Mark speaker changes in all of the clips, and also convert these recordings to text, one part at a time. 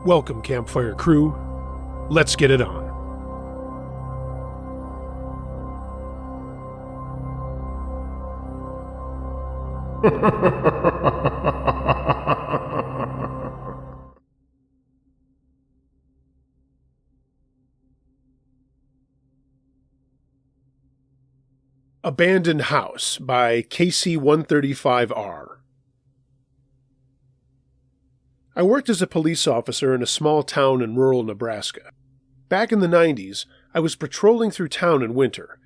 Speaker 1: Welcome, Campfire Crew. Let's get it on. Abandoned House by KC-135R. I worked as a police officer in a small town in rural Nebraska. Back in the 90s, I was patrolling through town in winter.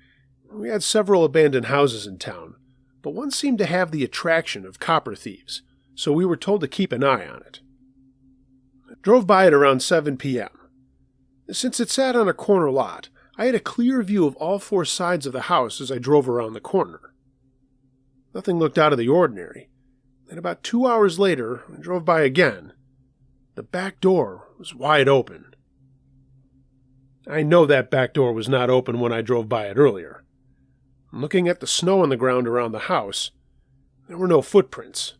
Speaker 1: We had several abandoned houses in town, but one seemed to have the attraction of copper thieves, so we were told to keep an eye on it. I drove by it around 7 p.m. Since it sat on a corner lot, I had a clear view of all four sides of the house as I drove around the corner. Nothing looked out of the ordinary, and about 2 hours later, I drove by again. The back door was wide open. I know that back door was not open when I drove by it earlier. Looking at the snow on the ground around the house, there were no footprints.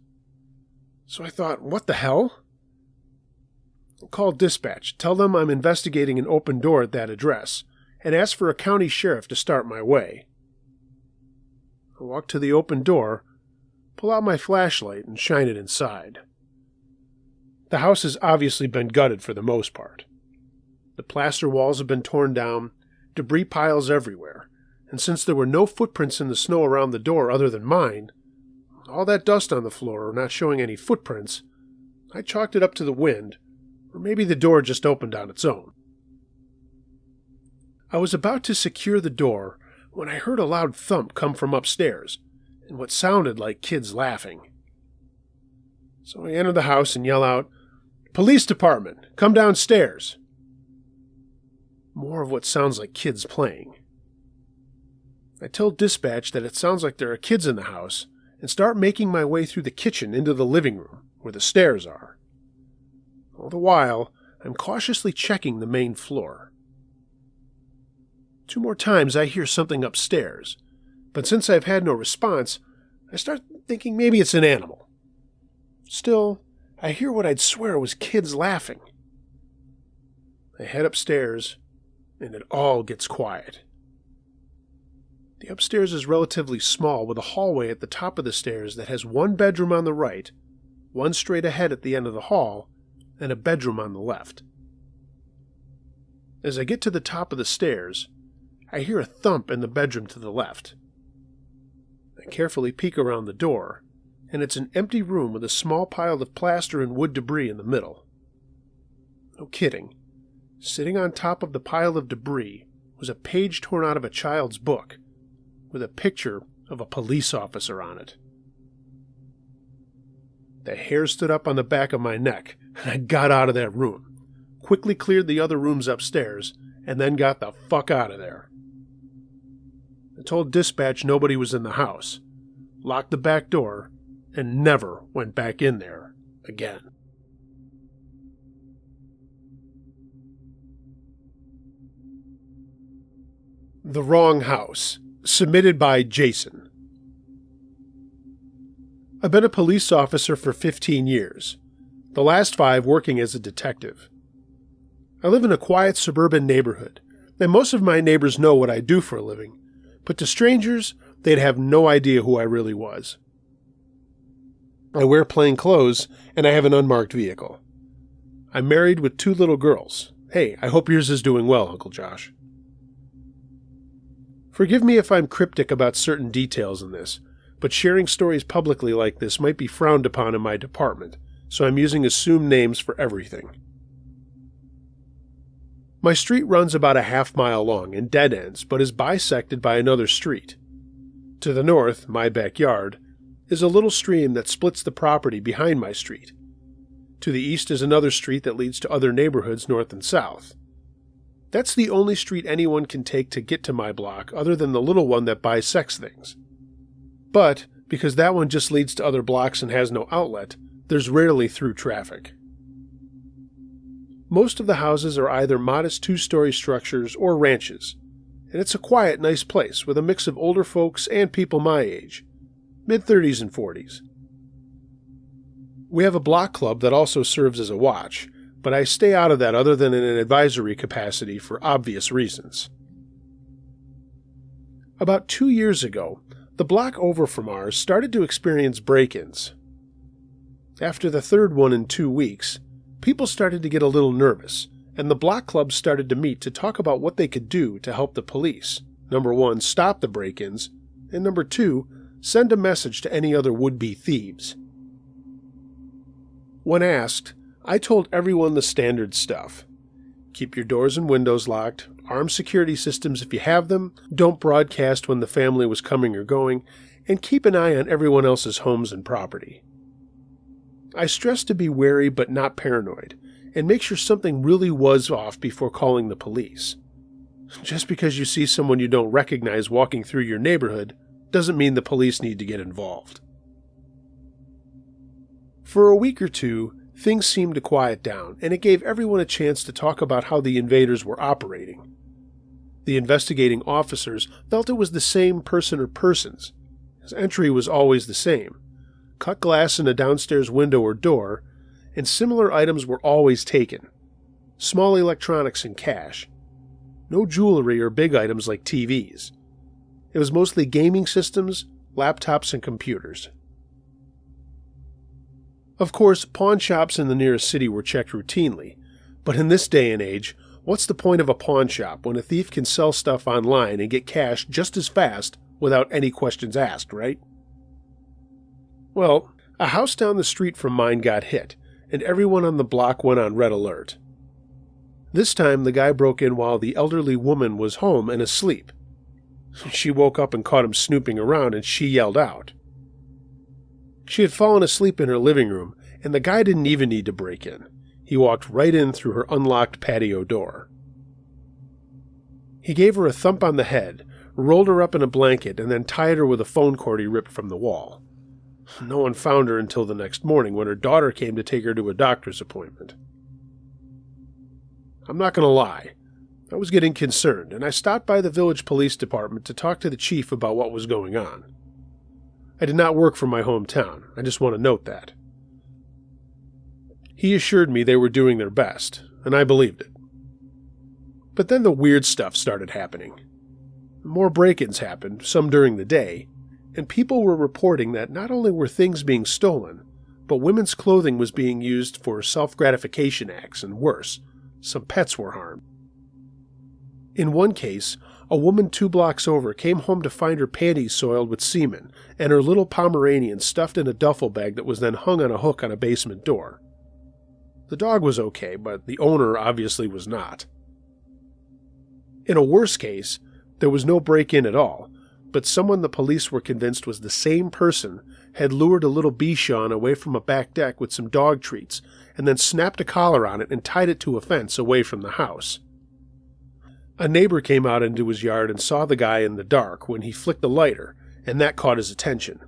Speaker 1: So I thought, what the hell? I called dispatch, tell them I'm investigating an open door at that address, and ask for a county sheriff to start my way. I walk to the open door, pull out my flashlight, and shine it inside. The house has obviously been gutted for the most part. The plaster walls have been torn down, debris piles everywhere, and since there were no footprints in the snow around the door other than mine, all that dust on the floor not showing any footprints, I chalked it up to the wind, or maybe the door just opened on its own. I was about to secure the door when I heard a loud thump come from upstairs, and what sounded like kids laughing. So I enter the house and yell out, "Police department, come downstairs." More of what sounds like kids playing. I tell dispatch that it sounds like there are kids in the house and start making my way through the kitchen into the living room, where the stairs are. All the while, I'm cautiously checking the main floor. 2 more times I hear something upstairs, but since I've had no response, I start thinking maybe it's an animal. Still, I hear what I'd swear was kids laughing. I head upstairs, and it all gets quiet. The upstairs is relatively small, with a hallway at the top of the stairs that has one bedroom on the right, one straight ahead at the end of the hall, and a bedroom on the left. As I get to the top of the stairs, I hear a thump in the bedroom to the left. I carefully peek around the door, and it's an empty room with a small pile of plaster and wood debris in the middle. No kidding. Sitting on top of the pile of debris was a page torn out of a child's book, with a picture of a police officer on it. The hair stood up on the back of my neck, and I got out of that room, quickly cleared the other rooms upstairs, and then got the fuck out of there. I told dispatch nobody was in the house, locked the back door, and never went back in there again. The Wrong House, submitted by Jason. I've been a police officer for 15 years, the last 5 working as a detective. I live in a quiet suburban neighborhood, and most of my neighbors know what I do for a living, but to strangers, they'd have no idea who I really was. I wear plain clothes, and I have an unmarked vehicle. I'm married with 2 little girls. Hey, I hope yours is doing well, Uncle Josh. Forgive me if I'm cryptic about certain details in this, but sharing stories publicly like this might be frowned upon in my department, so I'm using assumed names for everything. My street runs about a half-mile long and dead ends, but is bisected by another street. To the north, my backyard, is a little stream that splits the property behind my street. To the east is another street that leads to other neighborhoods north and south. That's the only street anyone can take to get to my block other than the little one that bisects things. But, because that one just leads to other blocks and has no outlet, there's rarely through traffic. Most of the houses are either modest 2-story structures or ranches, and it's a quiet, nice place with a mix of older folks and people my age, mid-30s and 40s. We have a block club that also serves as a watch, but I stay out of that other than in an advisory capacity for obvious reasons. About 2 years ago, the block over from ours started to experience break-ins. After the third one in 2 weeks, people started to get a little nervous, and the block clubs started to meet to talk about what they could do to help the police. Number 1, stop the break-ins, and number 2, send a message to any other would-be thieves. When asked, I told everyone the standard stuff. Keep your doors and windows locked, arm security systems if you have them, don't broadcast when the family was coming or going, and keep an eye on everyone else's homes and property. I stressed to be wary but not paranoid, and make sure something really was off before calling the police. Just because you see someone you don't recognize walking through your neighborhood doesn't mean the police need to get involved. For a week or two, things seemed to quiet down, and it gave everyone a chance to talk about how the invaders were operating. The investigating officers felt it was the same person or persons. His entry was always the same: cut glass in a downstairs window or door, and similar items were always taken. Small electronics and cash. No jewelry or big items like TVs. It was mostly gaming systems, laptops, and computers. Of course, pawn shops in the nearest city were checked routinely, but in this day and age, what's the point of a pawn shop when a thief can sell stuff online and get cash just as fast without any questions asked, right? Well, a house down the street from mine got hit, and everyone on the block went on red alert. This time, the guy broke in while the elderly woman was home and asleep. She woke up and caught him snooping around, and she yelled out. She had fallen asleep in her living room, and the guy didn't even need to break in. He walked right in through her unlocked patio door. He gave her a thump on the head, rolled her up in a blanket, and then tied her with a phone cord he ripped from the wall. No one found her until the next morning when her daughter came to take her to a doctor's appointment. I'm not going to lie. I was getting concerned, and I stopped by the village police department to talk to the chief about what was going on. I did not work for my hometown. I just want to note that. He assured me they were doing their best, and I believed it. But then the weird stuff started happening. More break-ins happened, some during the day, and people were reporting that not only were things being stolen, but women's clothing was being used for self-gratification acts, and worse, some pets were harmed. In one case, a woman 2 blocks over came home to find her panties soiled with semen and her little Pomeranian stuffed in a duffel bag that was then hung on a hook on a basement door. The dog was okay, but the owner obviously was not. In a worse case, there was no break-in at all, but someone the police were convinced was the same person had lured a little Bichon away from a back deck with some dog treats and then snapped a collar on it and tied it to a fence away from the house. A neighbor came out into his yard and saw the guy in the dark when he flicked the lighter, and that caught his attention.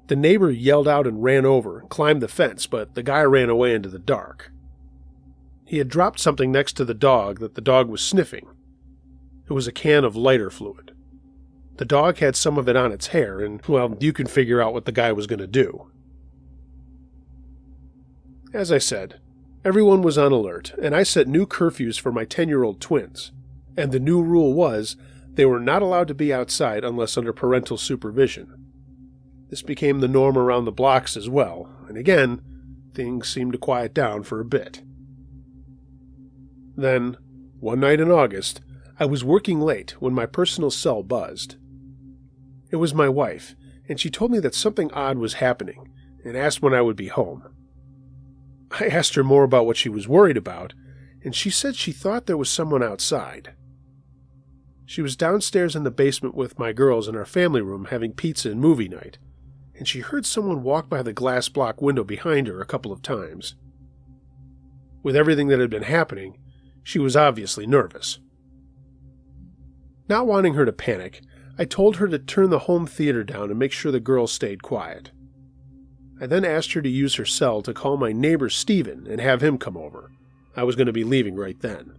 Speaker 1: The neighbor yelled out and ran over and climbed the fence, but the guy ran away into the dark. He had dropped something next to the dog that the dog was sniffing. It was a can of lighter fluid. The dog had some of it on its hair, and, well, you can figure out what the guy was going to do. As I said, everyone was on alert, and I set new curfews for my 10-year-old twins, and the new rule was they were not allowed to be outside unless under parental supervision. This became the norm around the blocks as well, and again, things seemed to quiet down for a bit. Then, one night in August, I was working late when my personal cell buzzed. It was my wife, and she told me that something odd was happening, and asked when I would be home. I asked her more about what she was worried about, and she said she thought there was someone outside. She was downstairs in the basement with my girls in our family room having pizza and movie night, and she heard someone walk by the glass block window behind her a couple of times. With everything that had been happening, she was obviously nervous. Not wanting her to panic, I told her to turn the home theater down and make sure the girls stayed quiet. I then asked her to use her cell to call my neighbor Stephen and have him come over. I was going to be leaving right then.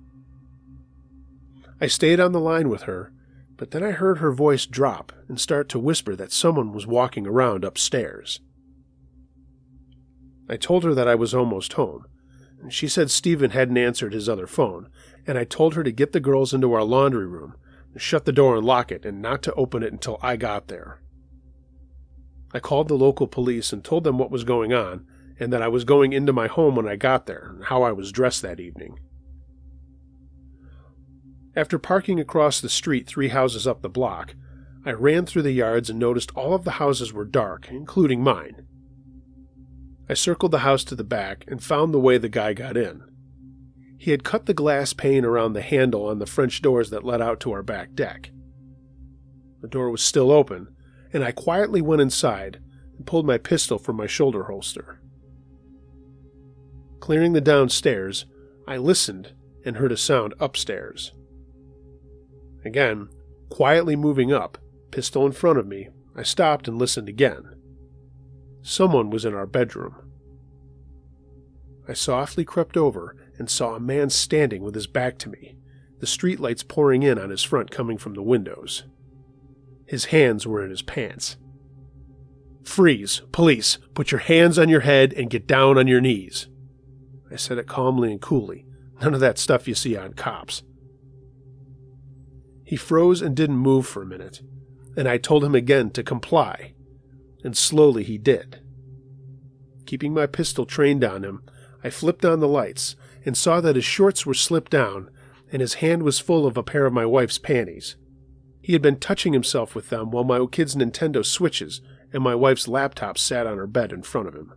Speaker 1: I stayed on the line with her, but then I heard her voice drop and start to whisper that someone was walking around upstairs. I told her that I was almost home, She said Stephen hadn't answered his other phone, and I told her to get the girls into our laundry room, shut the door and lock it, and not to open it until I got there. I called the local police and told them what was going on, and that I was going into my home when I got there, and how I was dressed that evening. After parking across the street 3 houses up the block, I ran through the yards and noticed all of the houses were dark, including mine. I circled the house to the back and found the way the guy got in. He had cut the glass pane around the handle on the French doors that led out to our back deck. The door was still open, and I quietly went inside and pulled my pistol from my shoulder holster. Clearing the downstairs, I listened and heard a sound upstairs. Again, quietly moving up, pistol in front of me, I stopped and listened again. Someone was in our bedroom. I softly crept over and saw a man standing with his back to me, the streetlights pouring in on his front coming from the windows. His hands were in his pants. "Freeze! Police! Put your hands on your head and get down on your knees!" I said it calmly and coolly. None of that stuff you see on cops. He froze and didn't move for a minute, and I told him again to comply, and slowly he did. Keeping my pistol trained on him, I flipped on the lights and saw that his shorts were slipped down and his hand was full of a pair of my wife's panties. He had been touching himself with them while my kid's Nintendo Switches and my wife's laptop sat on her bed in front of him.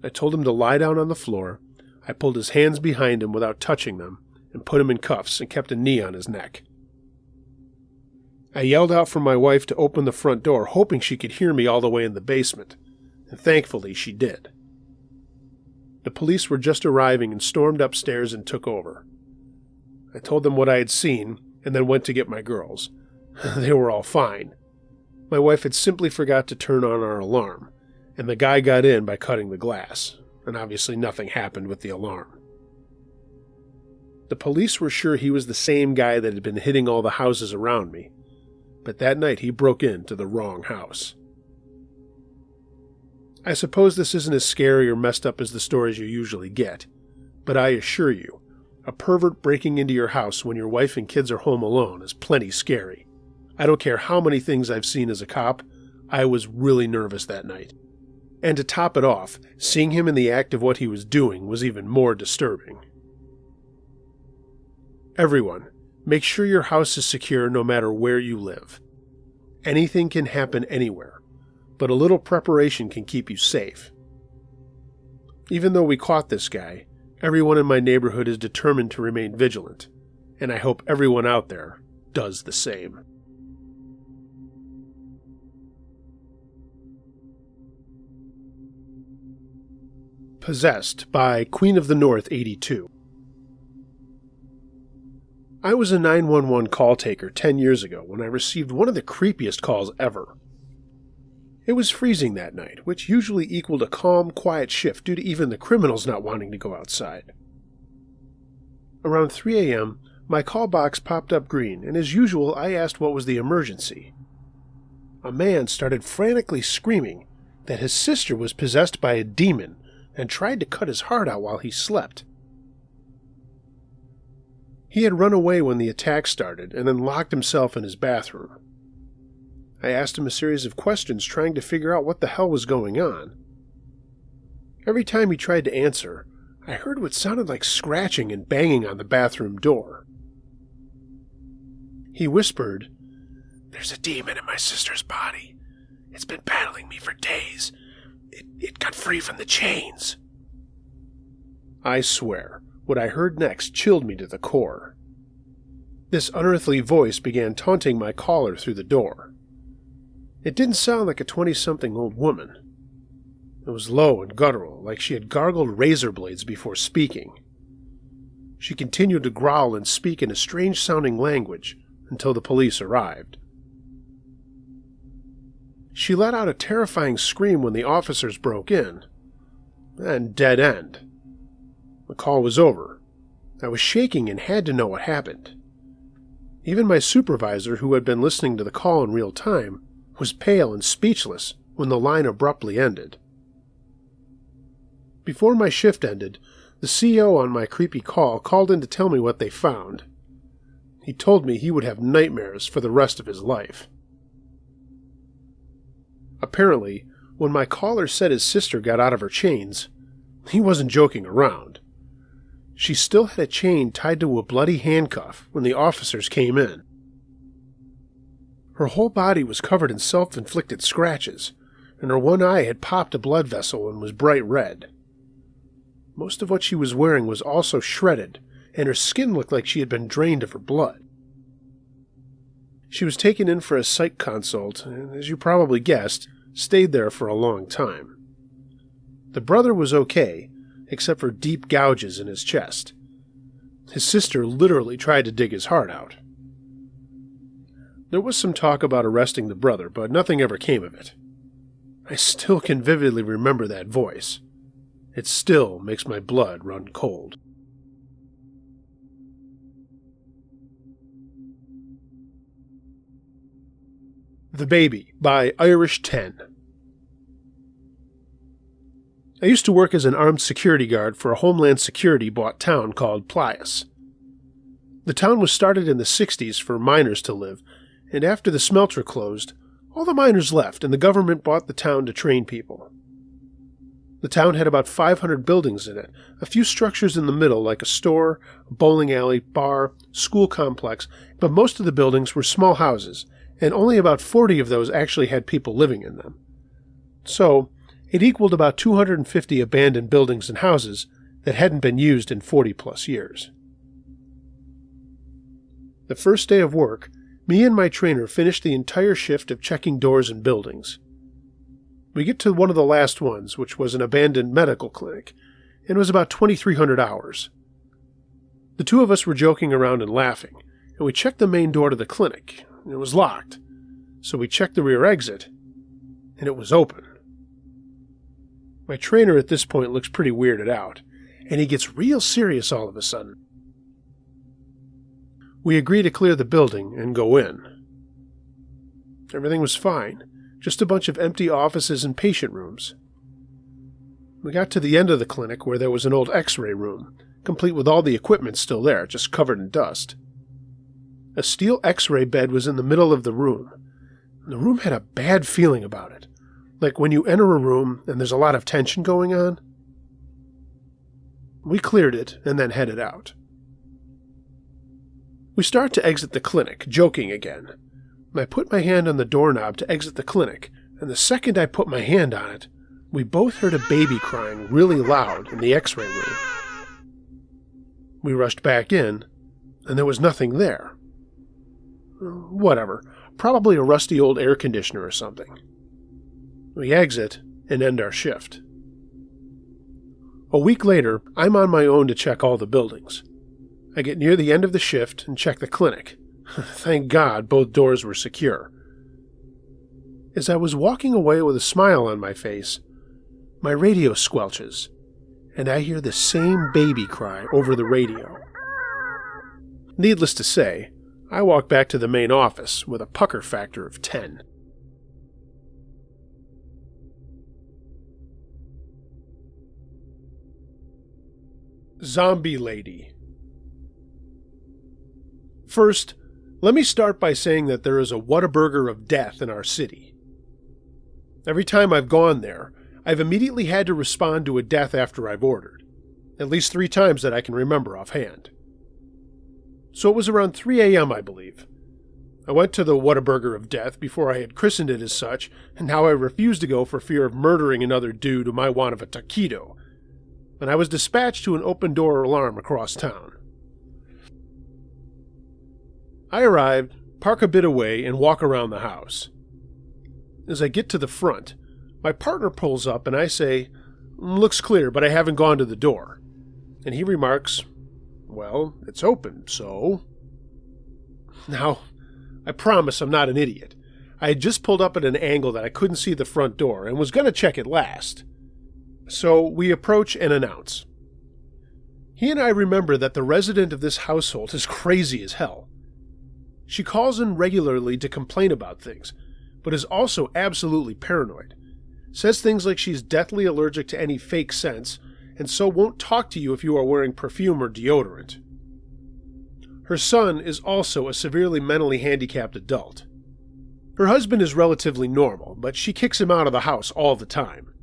Speaker 1: I told him to lie down on the floor. I pulled his hands behind him without touching them and put him in cuffs and kept a knee on his neck. I yelled out for my wife to open the front door, hoping she could hear me all the way in the basement, and thankfully she did. The police were just arriving and stormed upstairs and took over. I told them what I had seen and then went to get my girls. They were all fine. My wife had simply forgot to turn on our alarm, and the guy got in by cutting the glass, and obviously nothing happened with the alarm. The police were sure he was the same guy that had been hitting all the houses around me, but that night he broke into the wrong house. I suppose this isn't as scary or messed up as the stories you usually get, but I assure you, a pervert breaking into your house when your wife and kids are home alone is plenty scary. I don't care how many things I've seen as a cop, I was really nervous that night. And to top it off, seeing him in the act of what he was doing was even more disturbing. Everyone, make sure your house is secure no matter where you live. Anything can happen anywhere, but a little preparation can keep you safe. Even though we caught this guy, everyone in my neighborhood is determined to remain vigilant, and I hope everyone out there does the same. Possessed by Queen of the North 82. I was a 911 call taker 10 years ago when I received one of the creepiest calls ever. It was freezing that night, which usually equaled a calm, quiet shift due to even the criminals not wanting to go outside. Around 3 a.m., my call box popped up green, and as usual, I asked what was the emergency. A man started frantically screaming that his sister was possessed by a demon and tried to cut his heart out while he slept. He had run away when the attack started and then locked himself in his bathroom. I asked him a series of questions trying to figure out what the hell was going on. Every time he tried to answer, I heard what sounded like scratching and banging on the bathroom door. He whispered, "There's a demon in my sister's body. It's been battling me for days. It got free from the chains." I swear, what I heard next chilled me to the core. This unearthly voice began taunting my caller through the door. It didn't sound like a 20-something old woman. It was low and guttural, like she had gargled razor blades before speaking. She continued to growl and speak in a strange-sounding language until the police arrived. She let out a terrifying scream when the officers broke in. Then dead end. The call was over. I was shaking and had to know what happened. Even my supervisor, who had been listening to the call in real time, was pale and speechless when the line abruptly ended. Before my shift ended, the CO on my creepy call called in to tell me what they found. He told me he would have nightmares for the rest of his life. Apparently, when my caller said his sister got out of her chains, he wasn't joking around. She still had a chain tied to a bloody handcuff when the officers came in. Her whole body was covered in self-inflicted scratches, and her one eye had popped a blood vessel and was bright red. Most of what she was wearing was also shredded, and her skin looked like she had been drained of her blood. She was taken in for a psych consult, and as you probably guessed, stayed there for a long time. The brother was okay, except for deep gouges in his chest. His sister literally tried to dig his heart out. There was some talk about arresting the brother, but nothing ever came of it. I still can vividly remember that voice. It still makes my blood run cold. The Baby by Irish 10. I used to work as an armed security guard for a Homeland Security bought town called Plias. The town was started in the 60s for miners to live, and after the smelter closed, all the miners left and the government bought the town to train people. The town had about 500 buildings in it, a few structures in the middle like a store, a bowling alley, bar, school complex, but most of the buildings were small houses, and only about 40 of those actually had people living in them. So, it equaled about 250 abandoned buildings and houses that hadn't been used in 40-plus years. The first day of work, me and my trainer finished the entire shift of checking doors and buildings. We get to one of the last ones, which was an abandoned medical clinic, and it was about 2,300 hours. The two of us were joking around and laughing, and we checked the main door to the clinic, and it was locked. So we checked the rear exit, and it was open. My trainer at this point looks pretty weirded out, and he gets real serious all of a sudden. We agree to clear the building and go in. Everything was fine, just a bunch of empty offices and patient rooms. We got to the end of the clinic where there was an old x-ray room, complete with all the equipment still there, just covered in dust. A steel x-ray bed was in the middle of the room. The room had a bad feeling about it, like when you enter a room and there's a lot of tension going on. We cleared it and then headed out. We start to exit the clinic, joking again. I put my hand on the doorknob to exit the clinic, and the second I put my hand on it, we both heard a baby crying really loud in the x-ray room. We rushed back in, and there was nothing there. Whatever, probably a rusty old air conditioner or something. We exit and end our shift. A week later, I'm on my own to check all the buildings. I get near the end of the shift and check the clinic. Thank God both doors were secure. As I was walking away with a smile on my face, my radio squelches, and I hear the same baby cry over the radio. Needless to say, I walk back to the main office with a pucker factor of 10. Zombie Lady. First, let me start by saying that there is a Whataburger of death in our city. Every time I've gone there, I've immediately had to respond to a death after I've ordered, at least 3 times that I can remember offhand. So it was around 3 a.m., I believe. I went to the Whataburger of death before I had christened it as such, and now I refused to go for fear of murdering another dude who might want of a taquito, and I was dispatched to an open-door alarm across town. I arrived, park a bit away, and walk around the house. As I get to the front, my partner pulls up and I say, "Looks clear, but I haven't gone to the door." And he remarks, "Well, it's open, so..." Now, I promise I'm not an idiot. I had just pulled up at an angle that I couldn't see the front door and was going to check it last. So we approach and announce. He and I remember that the resident of this household is crazy as hell. She calls in regularly to complain about things, but is also absolutely paranoid. Says things like she's deathly allergic to any fake scents, and so won't talk to you if you are wearing perfume or deodorant. Her son is also a severely mentally handicapped adult. Her husband is relatively normal, but she kicks him out of the house all the time.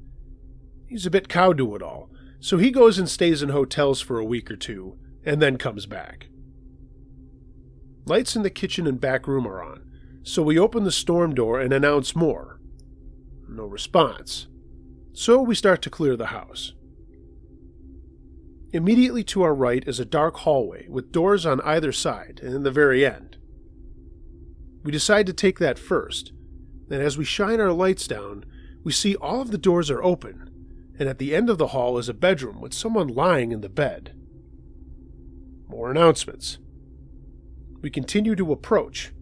Speaker 1: He's a bit cowed to it all, so he goes and stays in hotels for a week or two, and then comes back. Lights in the kitchen and back room are on, so we open the storm door and announce more. No response. So we start to clear the house. Immediately to our right is a dark hallway with doors on either side and in the very end. We decide to take that first, and as we shine our lights down, we see all of the doors are open, and at the end of the hall is a bedroom with someone lying in the bed. More announcements. We continue to approach.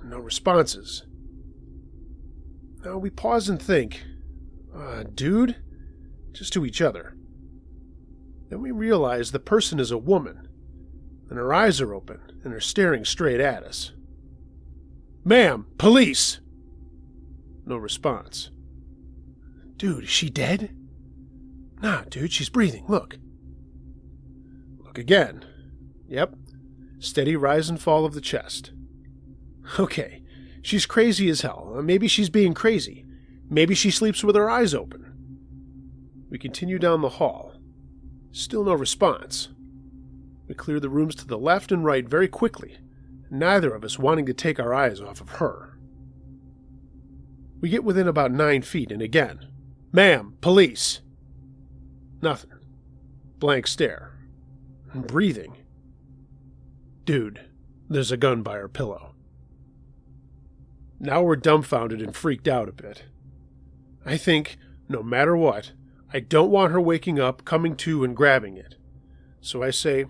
Speaker 1: No responses. Now we pause and think, dude? Just to each other. Then we realize the person is a woman, and her eyes are open and are staring straight at us. Ma'am, police! No response. Dude, is she dead? Nah, dude, she's breathing, look. Look again. Yep. Steady rise and fall of the chest. Okay, she's crazy as hell. Maybe she's being crazy. Maybe she sleeps with her eyes open. We continue down the hall. Still no response. We clear the rooms to the left and right very quickly, neither of us wanting to take our eyes off of her. We get within about 9 feet, and again, Ma'am, police! Nothing. Blank stare. Breathing. Dude, there's a gun by her pillow. Now we're dumbfounded and freaked out a bit. I think, no matter what, I don't want her waking up, coming to, and grabbing it. So I say,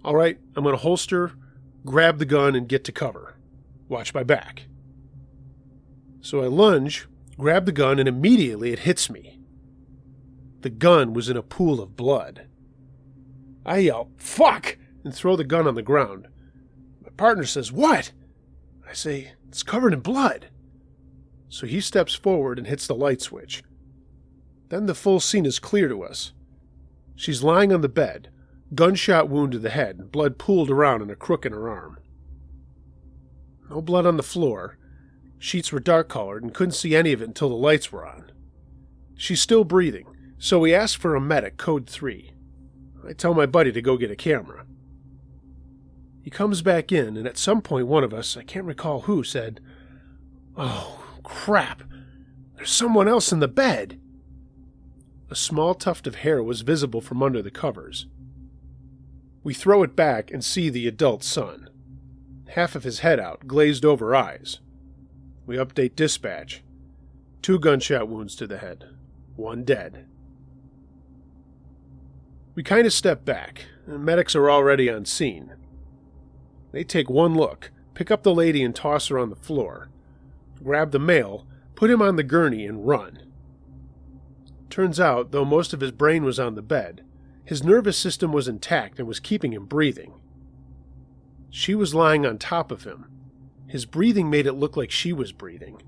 Speaker 1: all right, I'm going to holster, grab the gun, and get to cover. Watch my back. So I lunge, grab the gun, and immediately it hits me. The gun was in a pool of blood. I yell, fuck, and throw the gun on the ground. My partner says, what? I say, it's covered in blood. So he steps forward and hits the light switch. Then the full scene is clear to us. She's lying on the bed, gunshot wound to the head, and blood pooled around in a crook in her arm. No blood on the floor. Sheets were dark-colored and couldn't see any of it until the lights were on. She's still breathing, so we ask for a medic, code 3. I tell my buddy to go get a camera. He comes back in, and at some point one of us, I can't recall who, said, "Oh, crap, there's someone else in the bed." A small tuft of hair was visible from under the covers. We throw it back and see the adult son. Half of his head out, glazed over eyes. We update dispatch. 2 gunshot wounds to the head. 1 dead. We kind of step back, and medics are already on scene. They take one look, pick up the lady and toss her on the floor, grab the male, put him on the gurney, and run. Turns out, though most of his brain was on the bed, his nervous system was intact and was keeping him breathing. She was lying on top of him. His breathing made it look like she was breathing.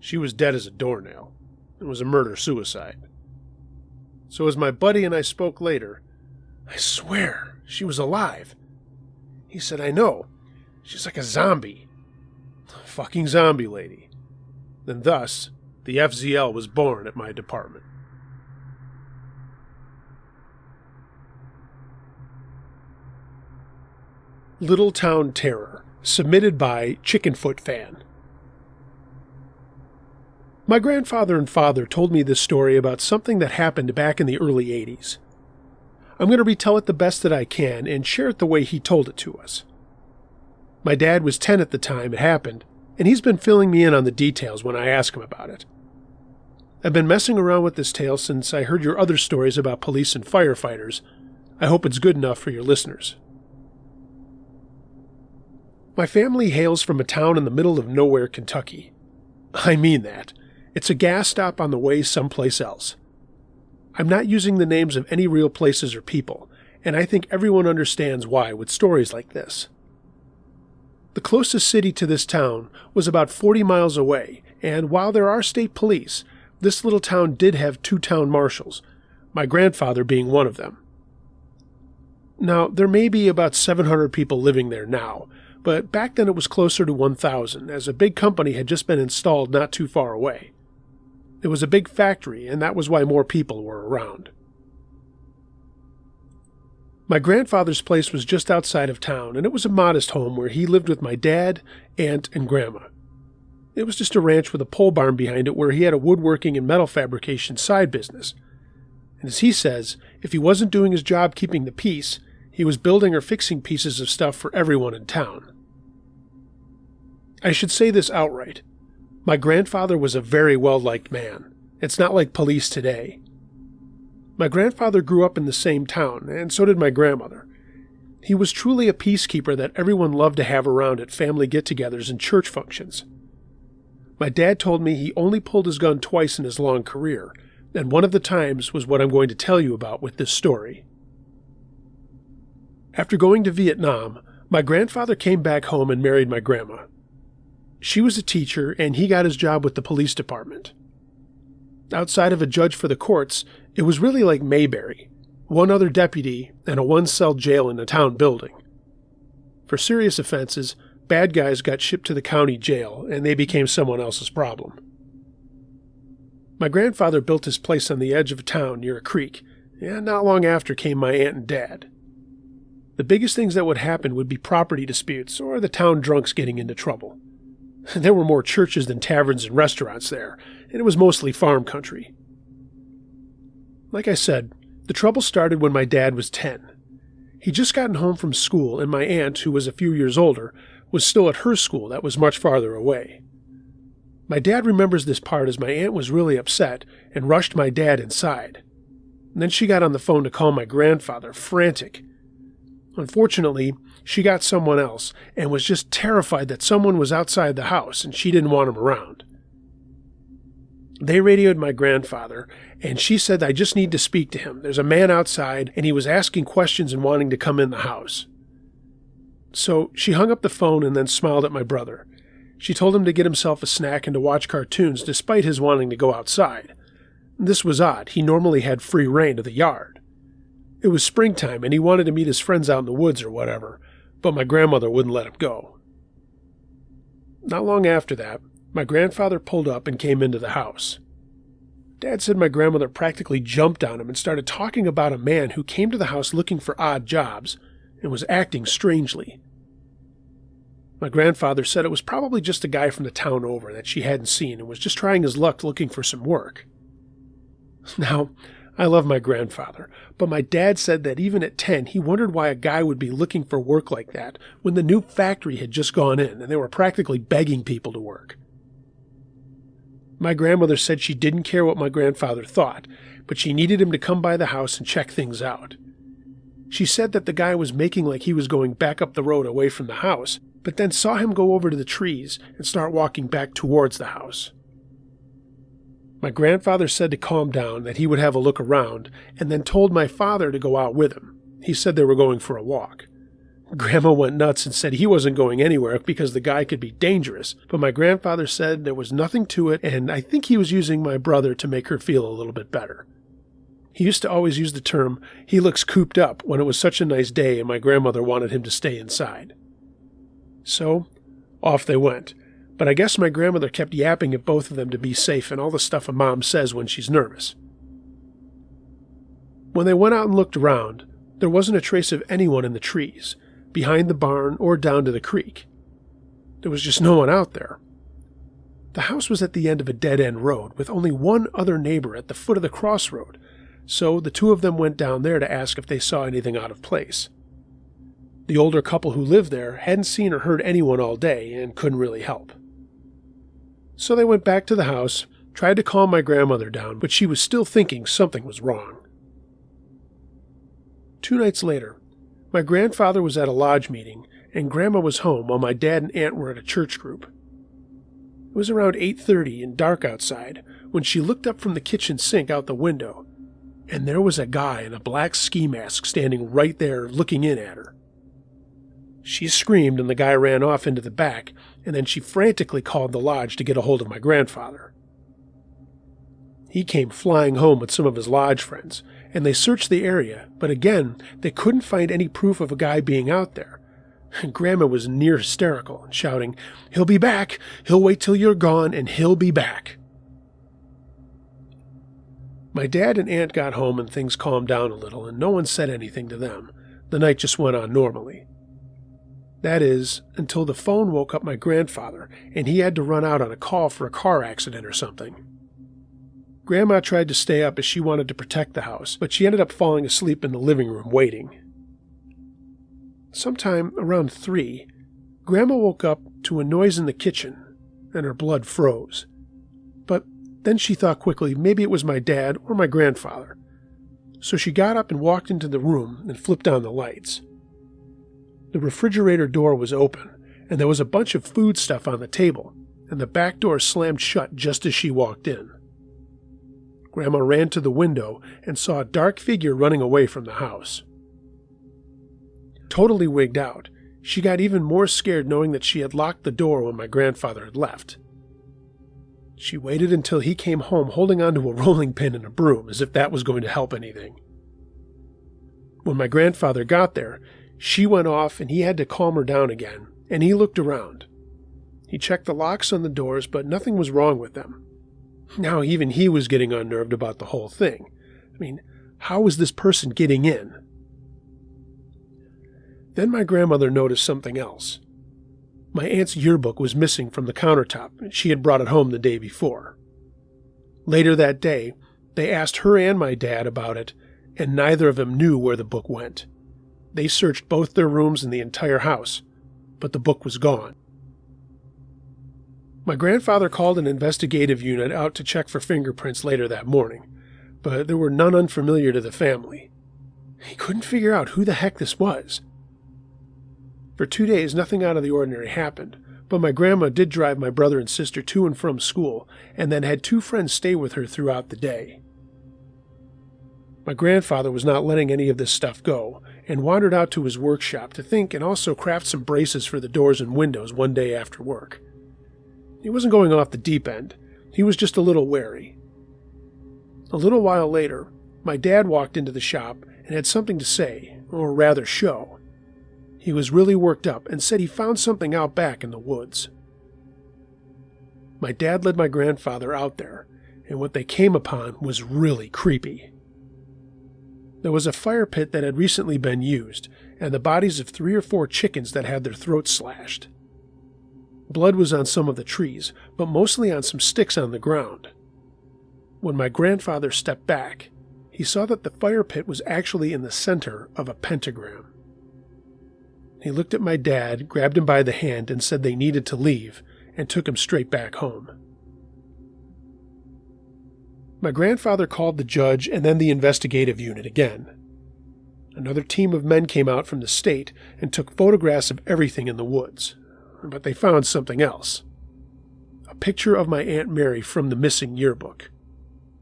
Speaker 1: She was dead as a doornail. It was a murder-suicide. So as my buddy and I spoke later, I swear she was alive. He said, I know. She's like a zombie. Fucking zombie lady. And thus, the FZL was born at my department. Little Town Terror, submitted by Chickenfoot Fan. My grandfather and father told me this story about something that happened back in the early 80s. I'm going to retell it the best that I can and share it the way he told it to us. My dad was 10 at the time it happened, and he's been filling me in on the details when I ask him about it. I've been messing around with this tale since I heard your other stories about police and firefighters. I hope it's good enough for your listeners. My family hails from a town in the middle of nowhere, Kentucky. I mean that. It's a gas stop on the way someplace else. I'm not using the names of any real places or people, and I think everyone understands why with stories like this. The closest city to this town was about 40 miles away, and while there are state police, this little town did have 2 town marshals, my grandfather being one of them. Now, there may be about 700 people living there now, but back then it was closer to 1,000, as a big company had just been installed not too far away. It was a big factory, and that was why more people were around. My grandfather's place was just outside of town, and it was a modest home where he lived with my dad, aunt, and grandma. It was just a ranch with a pole barn behind it where he had a woodworking and metal fabrication side business. And as he says, if he wasn't doing his job keeping the peace, he was building or fixing pieces of stuff for everyone in town. I should say this outright. My grandfather was a very well-liked man. It's not like police today. My grandfather grew up in the same town, and so did my grandmother. He was truly a peacekeeper that everyone loved to have around at family get-togethers and church functions. My dad told me he only pulled his gun twice in his long career, and one of the times was what I'm going to tell you about with this story. After going to Vietnam, my grandfather came back home and married my grandma. She was a teacher, and he got his job with the police department. Outside of a judge for the courts, it was really like Mayberry, one other deputy and a one-cell jail in the town building. For serious offenses, bad guys got shipped to the county jail, and they became someone else's problem. My grandfather built his place on the edge of a town near a creek, and not long after came my aunt and dad. The biggest things that would happen would be property disputes or the town drunks getting into trouble. There were more churches than taverns and restaurants there, and it was mostly farm country. Like I said, the trouble started when my dad was 10. He'd just gotten home from school, and my aunt, who was a few years older, was still at her school that was much farther away. My dad remembers this part as my aunt was really upset and rushed my dad inside. And then she got on the phone to call my grandfather, frantic. Unfortunately, she got someone else and was just terrified that someone was outside the house and she didn't want him around. They radioed my grandfather, and she said, "I just need to speak to him. There's a man outside, and he was asking questions and wanting to come in the house." So she hung up the phone and then smiled at my brother. She told him to get himself a snack and to watch cartoons despite his wanting to go outside. This was odd. He normally had free rein to the yard. It was springtime, and he wanted to meet his friends out in the woods or whatever, but my grandmother wouldn't let him go. Not long after that, my grandfather pulled up and came into the house. Dad said my grandmother practically jumped on him and started talking about a man who came to the house looking for odd jobs and was acting strangely. My grandfather said it was probably just a guy from the town over that she hadn't seen and was just trying his luck looking for some work. Now, I love my grandfather, but my dad said that even at 10, he wondered why a guy would be looking for work like that when the new factory had just gone in and they were practically begging people to work. My grandmother said she didn't care what my grandfather thought, but she needed him to come by the house and check things out. She said that the guy was making like he was going back up the road away from the house, but then saw him go over to the trees and start walking back towards the house. My grandfather said to calm down, that he would have a look around, and then told my father to go out with him. He said they were going for a walk. Grandma went nuts and said he wasn't going anywhere because the guy could be dangerous, but my grandfather said there was nothing to it, and I think he was using my brother to make her feel a little bit better. He used to always use the term, "he looks cooped up," when it was such a nice day and my grandmother wanted him to stay inside. So, off they went. But I guess my grandmother kept yapping at both of them to be safe and all the stuff a mom says when she's nervous. When they went out and looked around, there wasn't a trace of anyone in the trees, behind the barn or down to the creek. There was just no one out there. The house was at the end of a dead-end road with only one other neighbor at the foot of the crossroad, so the two of them went down there to ask if they saw anything out of place. The older couple who lived there hadn't seen or heard anyone all day and couldn't really help. So they went back to the house, tried to calm my grandmother down, but she was still thinking something was wrong. 2 nights later, my grandfather was at a lodge meeting, and Grandma was home while my dad and aunt were at a church group. It was around 8:30 and dark outside when she looked up from the kitchen sink out the window, and there was a guy in a black ski mask standing right there looking in at her. She screamed and the guy ran off into the back, and then she frantically called the lodge to get a hold of my grandfather. He came flying home with some of his lodge friends, and they searched the area, but again, they couldn't find any proof of a guy being out there. Grandma was near hysterical and shouting, "He'll be back! He'll wait till you're gone, and he'll be back!" My dad and aunt got home and things calmed down a little, and no one said anything to them. The night just went on normally. That is, until the phone woke up my grandfather, and he had to run out on a call for a car accident or something. Grandma tried to stay up as she wanted to protect the house, but she ended up falling asleep in the living room waiting. Sometime around 3, Grandma woke up to a noise in the kitchen, and her blood froze. But then she thought quickly maybe it was my dad or my grandfather. So she got up and walked into the room and flipped on the lights. The refrigerator door was open, and there was a bunch of food stuff on the table, and the back door slammed shut just as she walked in. Grandma ran to the window and saw a dark figure running away from the house. Totally wigged out, she got even more scared knowing that she had locked the door when my grandfather had left. She waited until he came home holding onto a rolling pin and a broom, as if that was going to help anything. When my grandfather got there, she went off and he had to calm her down again, and he looked around. He checked the locks on the doors, but nothing was wrong with them. Now even he was getting unnerved about the whole thing. I mean, how was this person getting in? Then my grandmother noticed something else. My aunt's yearbook was missing from the countertop, and she had brought it home the day before. Later that day, they asked her and my dad about it, and neither of them knew where the book went. They searched both their rooms and the entire house, but the book was gone. My grandfather called an investigative unit out to check for fingerprints later that morning, but there were none unfamiliar to the family. He couldn't figure out who the heck this was. For 2 days, nothing out of the ordinary happened, but my grandma did drive my brother and sister to and from school, and then had 2 friends stay with her throughout the day. My grandfather was not letting any of this stuff go, and wandered out to his workshop to think and also craft some braces for the doors and windows one day after work. He wasn't going off the deep end, he was just a little wary. A little while later, my dad walked into the shop and had something to say, or rather show. He was really worked up and said he found something out back in the woods. My dad led my grandfather out there, and what they came upon was really creepy. There was a fire pit that had recently been used, and the bodies of 3 or 4 chickens that had their throats slashed. Blood was on some of the trees, but mostly on some sticks on the ground. When my grandfather stepped back, he saw that the fire pit was actually in the center of a pentagram. He looked at my dad, grabbed him by the hand, and said they needed to leave, and took him straight back home. My grandfather called the judge and then the investigative unit again. Another team of men came out from the state and took photographs of everything in the woods, but they found something else. A picture of my Aunt Mary from the missing yearbook.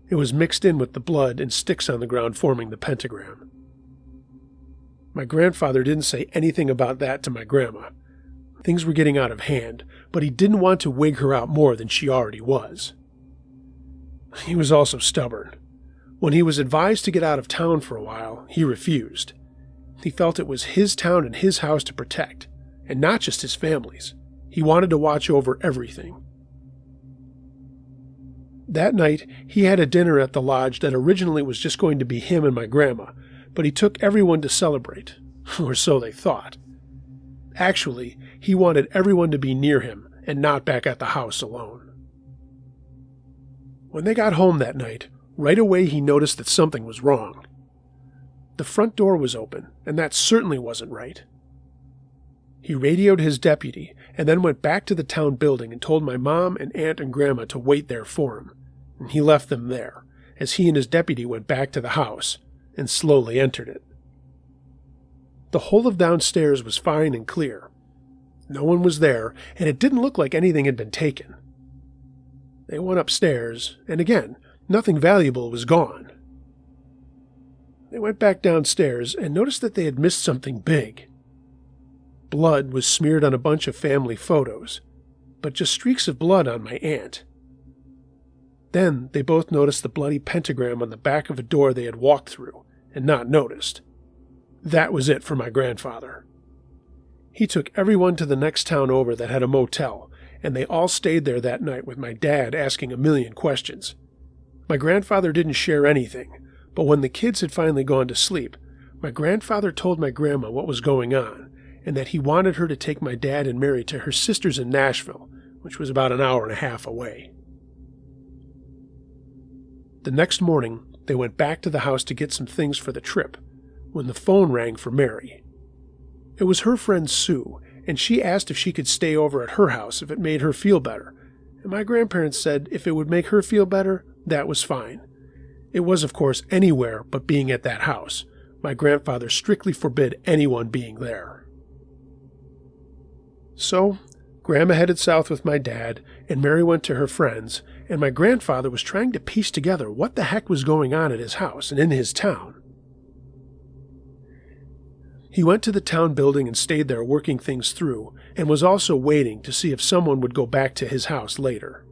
Speaker 1: It was mixed in with the blood and sticks on the ground forming the pentagram. My grandfather didn't say anything about that to my grandma. Things were getting out of hand, but he didn't want to wig her out more than she already was. He was also stubborn. When he was advised to get out of town for a while, he refused. He felt it was his town and his house to protect, and not just his family's. He wanted to watch over everything. That night, he had a dinner at the lodge that originally was just going to be him and my grandma, but he took everyone to celebrate, or so they thought. Actually, he wanted everyone to be near him and not back at the house alone. When they got home that night, right away he noticed that something was wrong. The front door was open, and that certainly wasn't right. He radioed his deputy and then went back to the town building and told my mom and aunt and grandma to wait there for him, and he left them there, as he and his deputy went back to the house and slowly entered it. The whole of downstairs was fine and clear. No one was there, and it didn't look like anything had been taken. They went upstairs, and again, nothing valuable was gone. They went back downstairs and noticed that they had missed something big. Blood was smeared on a bunch of family photos, but just streaks of blood on my aunt. Then they both noticed the bloody pentagram on the back of a door they had walked through and not noticed. That was it for my grandfather. He took everyone to the next town over that had a motel, and they all stayed there that night with my dad asking a million questions. My grandfather didn't share anything, but when the kids had finally gone to sleep, my grandfather told my grandma what was going on, and that he wanted her to take my dad and Mary to her sister's in Nashville, which was about an hour and a half away. The next morning, they went back to the house to get some things for the trip, when the phone rang for Mary. It was her friend Sue, and she asked if she could stay over at her house if it made her feel better, and my grandparents said if it would make her feel better, that was fine. It was, of course, anywhere but being at that house. My grandfather strictly forbid anyone being there. So, Grandma headed south with my dad, and Mary went to her friends, and my grandfather was trying to piece together what the heck was going on at his house and in his town. He went to the town building and stayed there working things through, and was also waiting to see if someone would go back to his house later.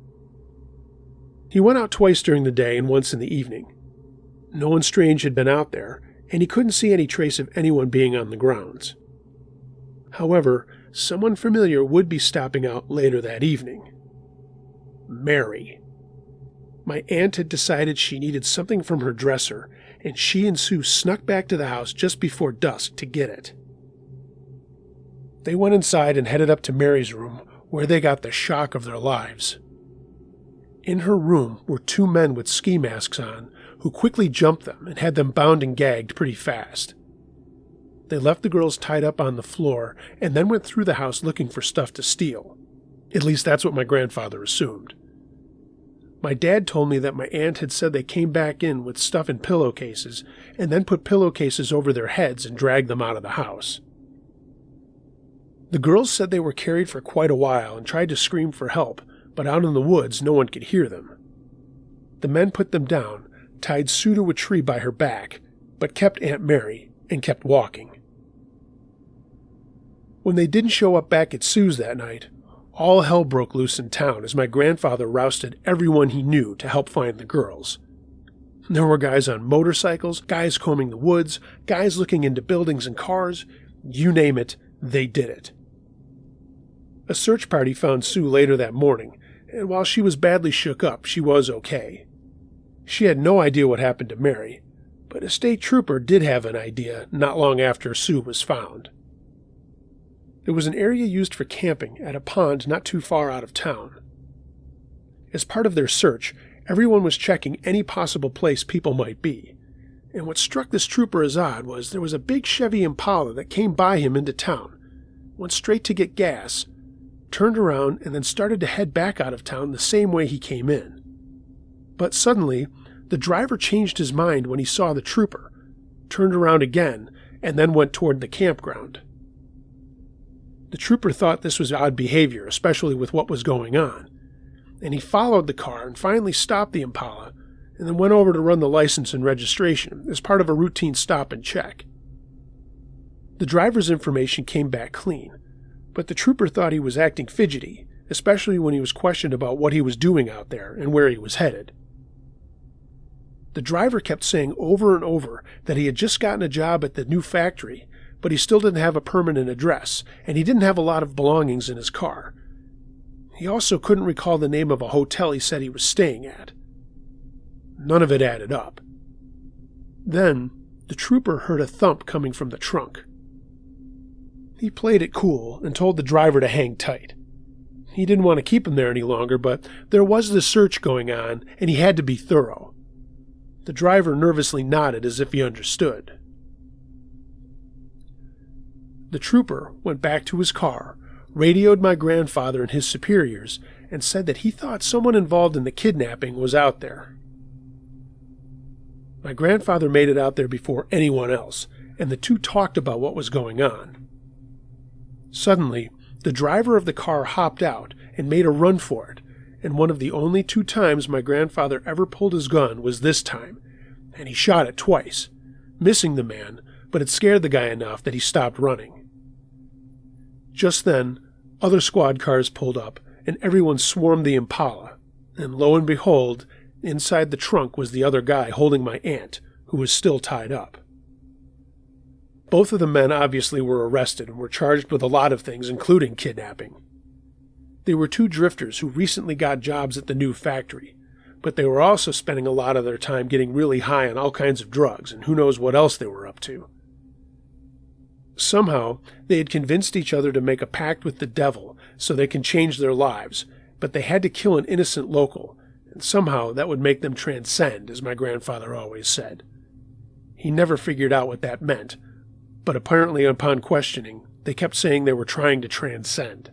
Speaker 1: He went out twice during the day and once in the evening. No one strange had been out there, and he couldn't see any trace of anyone being on the grounds. However, someone familiar would be stopping out later that evening. Mary. My aunt had decided she needed something from her dresser, and she and Sue snuck back to the house just before dusk to get it. They went inside and headed up to Mary's room, where they got the shock of their lives. In her room were two men with ski masks on, who quickly jumped them and had them bound and gagged pretty fast. They left the girls tied up on the floor and then went through the house looking for stuff to steal. At least that's what my grandfather assumed. My dad told me that my aunt had said they came back in with stuff in pillowcases and then put pillowcases over their heads and dragged them out of the house. The girls said they were carried for quite a while and tried to scream for help, but out in the woods no one could hear them. The men put them down, tied Sue to a tree by her back, but kept Aunt Mary and kept walking. When they didn't show up back at Sue's that night, all hell broke loose in town as my grandfather rousted everyone he knew to help find the girls. There were guys on motorcycles, guys combing the woods, guys looking into buildings and cars. You name it, they did it. A search party found Sue later that morning, and while she was badly shook up, she was okay. She had no idea what happened to Mary, but a state trooper did have an idea not long after Sue was found. There was an area used for camping at a pond not too far out of town. As part of their search, everyone was checking any possible place people might be, and what struck this trooper as odd was there was a big Chevy Impala that came by him into town, went straight to get gas, turned around, and then started to head back out of town the same way he came in. But suddenly, the driver changed his mind when he saw the trooper, turned around again, and then went toward the campground. The trooper thought this was odd behavior, especially with what was going on, and he followed the car and finally stopped the Impala, and then went over to run the license and registration as part of a routine stop and check. The driver's information came back clean, but the trooper thought he was acting fidgety, especially when he was questioned about what he was doing out there and where he was headed. The driver kept saying over and over that he had just gotten a job at the new factory, but he still didn't have a permanent address, and he didn't have a lot of belongings in his car. He also couldn't recall the name of a hotel he said he was staying at. None of it added up. Then, the trooper heard a thump coming from the trunk. He played it cool and told the driver to hang tight. He didn't want to keep him there any longer, but there was this search going on, and he had to be thorough. The driver nervously nodded as if he understood. The trooper went back to his car, radioed my grandfather and his superiors, and said that he thought someone involved in the kidnapping was out there. My grandfather made it out there before anyone else, and the two talked about what was going on. Suddenly, the driver of the car hopped out and made a run for it, and one of the only 2 times my grandfather ever pulled his gun was this time, and he shot it twice, missing the man, but it scared the guy enough that he stopped running. Just then, other squad cars pulled up, and everyone swarmed the Impala, and lo and behold, Inside the trunk was the other guy holding my aunt, who was still tied up. Both of the men obviously were arrested and were charged with a lot of things, including kidnapping. They were two drifters who recently got jobs at the new factory, but they were also spending a lot of their time getting really high on all kinds of drugs, and who knows what else they were up to. Somehow, they had convinced each other to make a pact with the devil so they can change their lives, but they had to kill an innocent local, and somehow that would make them transcend, as my grandfather always said. He never figured out what that meant, but apparently upon questioning, they kept saying they were trying to transcend.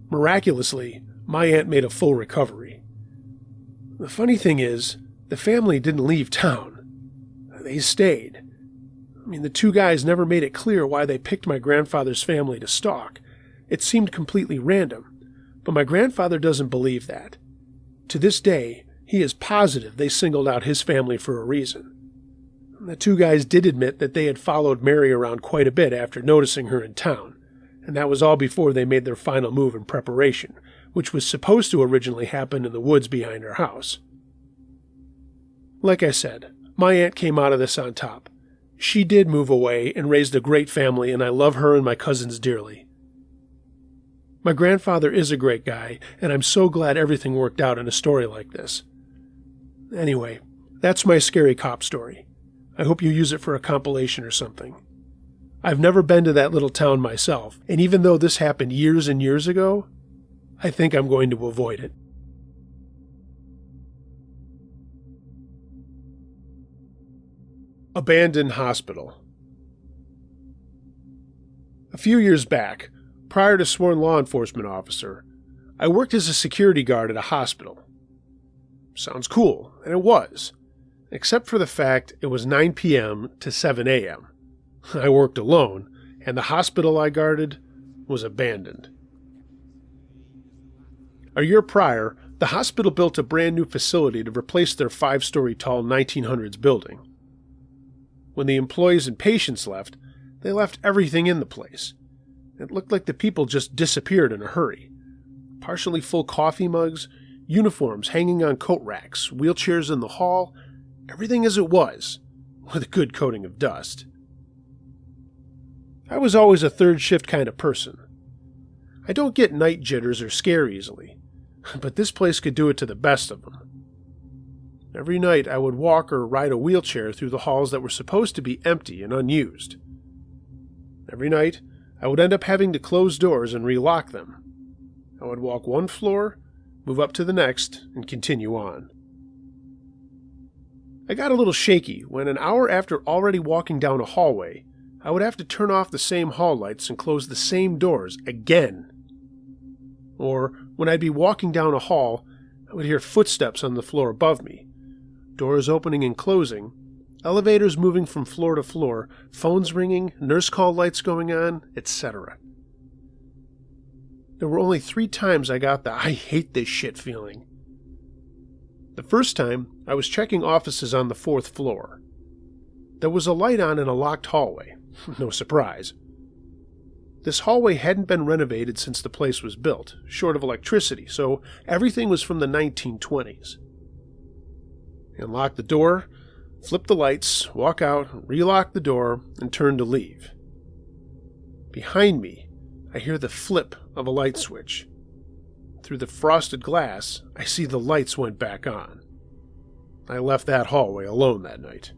Speaker 1: Miraculously, my aunt made a full recovery. The funny thing is, the family didn't leave town. They stayed. The two guys never made it clear why they picked my grandfather's family to stalk. It seemed completely random, but my grandfather doesn't believe that. To this day, he is positive they singled out his family for a reason. The two guys did admit that they had followed Mary around quite a bit after noticing her in town, and that was all before they made their final move in preparation, which was supposed to originally happen in the woods behind her house. Like I said, my aunt came out of this on top. She did move away and raised a great family, and I love her and my cousins dearly. My grandfather is a great guy, and I'm so glad everything worked out in a story like this. Anyway, that's my scary cop story. I hope you use it for a compilation or something. I've never been to that little town myself, and even though this happened years and years ago, I think I'm going to avoid it. Abandoned hospital. A few years back, prior to sworn law enforcement officer, I worked as a security guard at a hospital. Sounds cool, and it was, except for the fact it was 9 p.m. to 7 a.m. I worked alone, and the hospital I guarded was abandoned. A year prior, the hospital built a brand new facility to replace their 5-story tall 1900s building. When the employees and patients left, they left everything in the place. It looked like the people just disappeared in a hurry. Partially full coffee mugs, uniforms hanging on coat racks, wheelchairs in the hall, everything as it was, with a good coating of dust. I was always a third shift kind of person. I don't get night jitters or scare easily, but this place could do it to the best of them. Every night I would walk or ride a wheelchair through the halls that were supposed to be empty and unused. Every night I would end up having to close doors and relock them. I would walk one floor, move up to the next, and continue on. I got a little shaky when an hour after already walking down a hallway, I would have to turn off the same hall lights and close the same doors again. Or when I'd be walking down a hall, I would hear footsteps on the floor above me, doors opening and closing, elevators moving from floor to floor, phones ringing, nurse call lights going on, etc. There were only 3 times I got the "I hate this shit" feeling. The first time, I was checking offices on the 4th floor. There was a light on in a locked hallway. No surprise. This hallway hadn't been renovated since the place was built, short of electricity, so everything was from the 1920s. Unlock the door, flip the lights, walk out, relock the door, and turn to leave. Behind me, I hear the flip of a light switch. Through the frosted glass, I see the lights went back on. I left that hallway alone that night.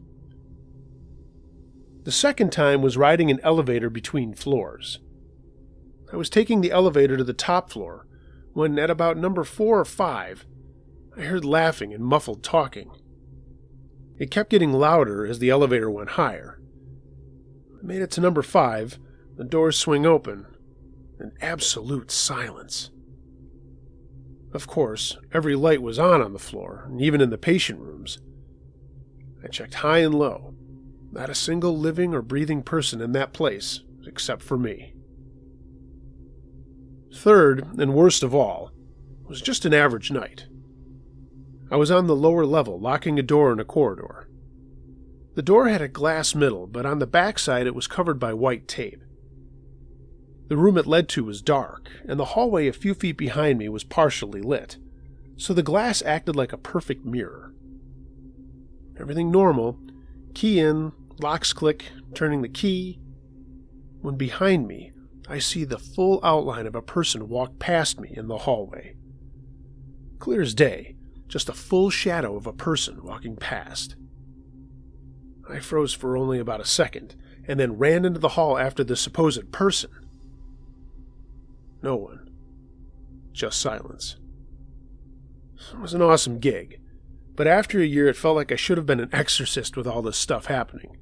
Speaker 1: The second time was riding an elevator between floors. I was taking the elevator to the top floor when, at about number 4 or 5, I heard laughing and muffled talking. It kept getting louder as the elevator went higher. I made it to number 5, the doors swing open, and absolute silence. Of course, every light was on the floor, and even in the patient rooms. I checked high and low. Not a single living or breathing person in that place, except for me. Third, and worst of all, was just an average night. I was on the lower level, locking a door in a corridor. The door had a glass middle, but on the backside it was covered by white tape. The room it led to was dark, and the hallway a few feet behind me was partially lit. so the glass acted like a perfect mirror. Everything normal. Key in, locks click, turning the key. When behind me, I see the full outline of a person walk past me in the hallway. Clear as day, just a full shadow of a person walking past. I froze for only about a second, and then ran into the hall after the supposed person. No one. Just silence. It was an awesome gig, but after a year it felt like I should have been an exorcist with all this stuff happening.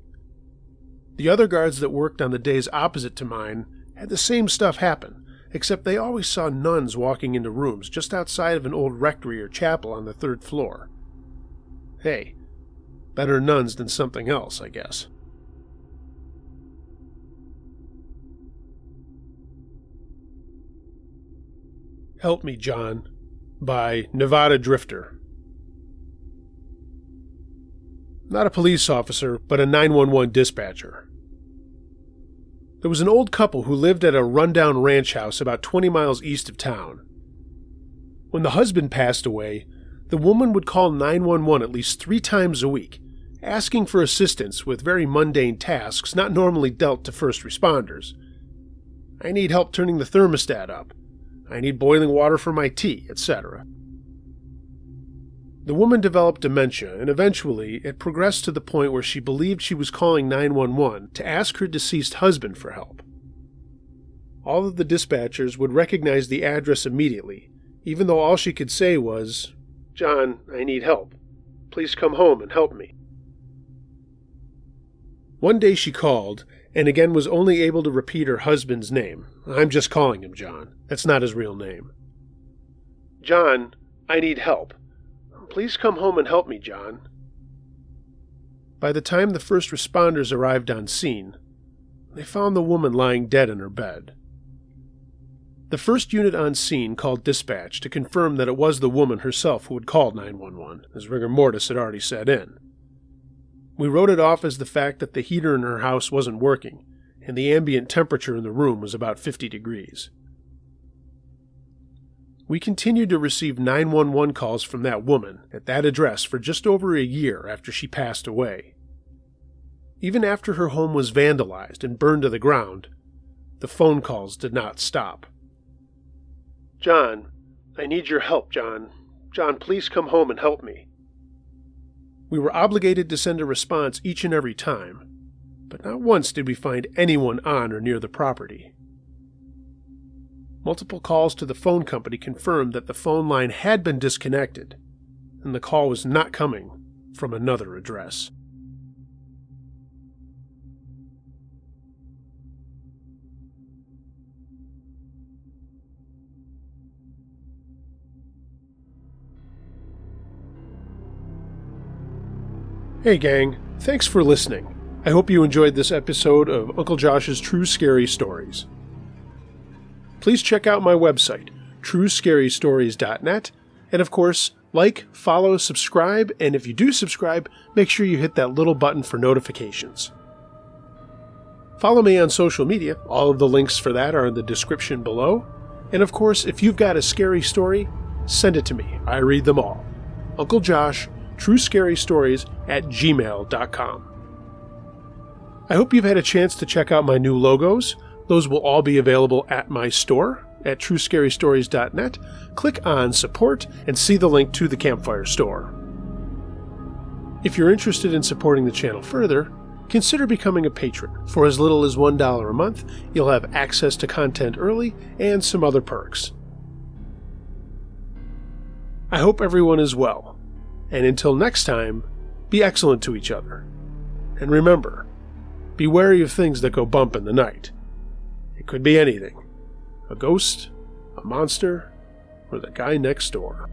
Speaker 1: The other guards that worked on the days opposite to mine had the same stuff happen, except they always saw nuns walking into rooms just outside of an old rectory or chapel on the 3rd floor. Hey, better nuns than something else, I guess. Help Me, John, by Nevada Drifter. Not a police officer, but a 911 dispatcher. There was an old couple who lived at a rundown ranch house about 20 miles east of town. When the husband passed away, the woman would call 911 at least 3 times a week, asking for assistance with very mundane tasks not normally dealt to first responders. I need help turning the thermostat up. I need boiling water for my tea, etc. The woman developed dementia, and eventually it progressed to the point where she believed she was calling 911 to ask her deceased husband for help. All of the dispatchers would recognize the address immediately, even though all she could say was, "John, I need help. Please come home and help me." One day she called, and again was only able to repeat her husband's name. I'm just calling him John. That's not his real name. "John, I need help. Please come home and help me, John." By the time the first responders arrived on scene, they found the woman lying dead in her bed. The first unit on scene called dispatch to confirm that it was the woman herself who had called 911, as rigor mortis had already set in. We wrote it off as the fact that the heater in her house wasn't working, and the ambient temperature in the room was about 50 degrees. We continued to receive 911 calls from that woman at that address for just over a year after she passed away. Even after her home was vandalized and burned to the ground, the phone calls did not stop. "John, I need your help, John. John, please come home and help me." We were obligated to send a response each and every time, but not once did we find anyone on or near the property. Multiple calls to the phone company confirmed that the phone line had been disconnected, and the call was not coming from another address. Hey gang, thanks for listening. I hope you enjoyed this episode of Uncle Josh's True Scary Stories. Please check out my website, truescarystories.net, and of course, like, follow, subscribe, and if you do subscribe, make sure you hit that little button for notifications. Follow me on social media, all of the links for that are in the description below, and of course, if you've got a scary story, send it to me, I read them all. Uncle Josh, truescarystories@gmail.com. I hope you've had a chance to check out my new logos. Those will all be available at my store at truescarystories.net. Click on Support and see the link to the Campfire store. If you're interested in supporting the channel further, consider becoming a patron. For as little as $1 a month, you'll have access to content early and some other perks. I hope everyone is well, and until next time, be excellent to each other. And remember, be wary of things that go bump in the night. It could be anything. A ghost, a monster, or the guy next door.